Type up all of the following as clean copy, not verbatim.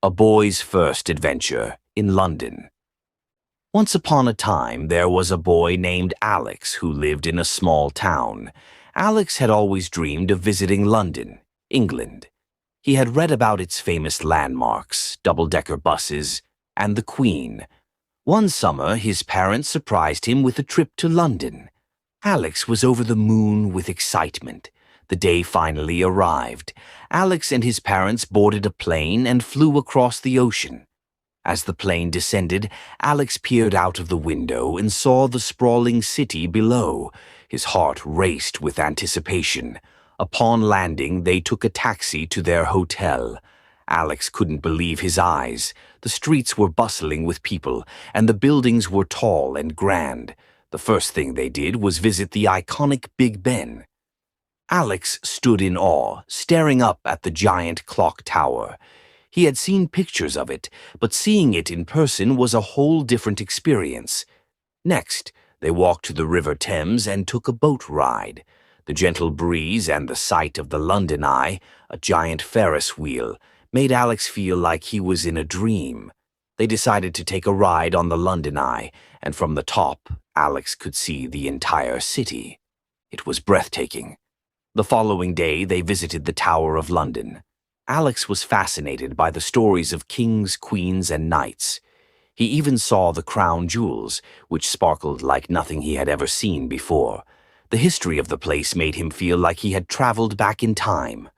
A Boy's First Adventure in London. Once upon a time, there was a boy named Alex who lived in a small town. Alex had always dreamed of visiting London, England. He had read about its famous landmarks, double-decker buses, and the Queen. One summer, his parents surprised him with a trip to London. Alex was over the moon with excitement. The day finally arrived. Alex and his parents boarded a plane and flew across the ocean. As the plane descended, Alex peered out of the window and saw the sprawling city below. His heart raced with anticipation. Upon landing, they took a taxi to their hotel. Alex couldn't believe his eyes. The streets were bustling with people, and the buildings were tall and grand. The first thing they did was visit the iconic Big Ben. Alex stood in awe, staring up at the giant clock tower. He had seen pictures of it, but seeing it in person was a whole different experience. Next, they walked to the River Thames and took a boat ride. The gentle breeze and the sight of the London Eye, a giant Ferris wheel, made Alex feel like he was in a dream. They decided to take a ride on the London Eye, and from the top, Alex could see the entire city. It was breathtaking. The following day, they visited the Tower of London. Alex was fascinated by the stories of kings, queens, and knights. He even saw the crown jewels, which sparkled like nothing he had ever seen before. The history of the place made him feel like he had traveled back in time.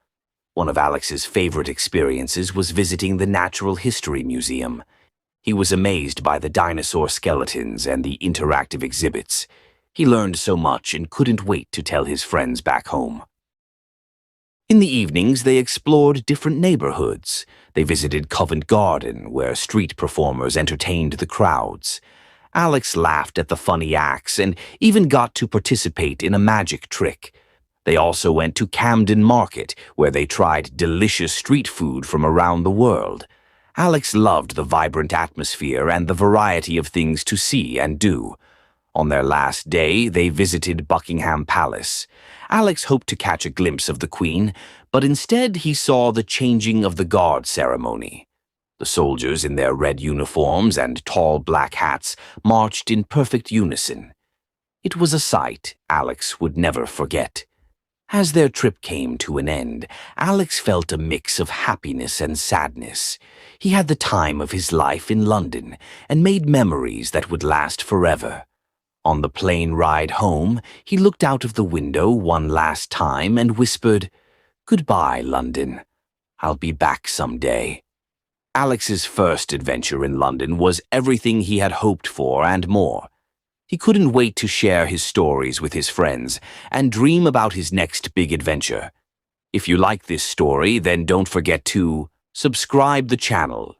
One of Alex's favorite experiences was visiting the Natural History Museum. He was amazed by the dinosaur skeletons and the interactive exhibits. He learned so much and couldn't wait to tell his friends back home. In the evenings, they explored different neighborhoods. They visited Covent Garden, where street performers entertained the crowds. Alex laughed at the funny acts and even got to participate in a magic trick. They also went to Camden Market, where they tried delicious street food from around the world. Alex loved the vibrant atmosphere and the variety of things to see and do. On their last day, they visited Buckingham Palace. Alex hoped to catch a glimpse of the Queen, but instead he saw the changing of the guard ceremony. The soldiers in their red uniforms and tall black hats marched in perfect unison. It was a sight Alex would never forget. As their trip came to an end, Alex felt a mix of happiness and sadness. He had the time of his life in London and made memories that would last forever. On the plane ride home, he looked out of the window one last time and whispered, "Goodbye, London. I'll be back someday." Alex's first adventure in London was everything he had hoped for and more. He couldn't wait to share his stories with his friends and dream about his next big adventure. If you like this story, then don't forget to subscribe the channel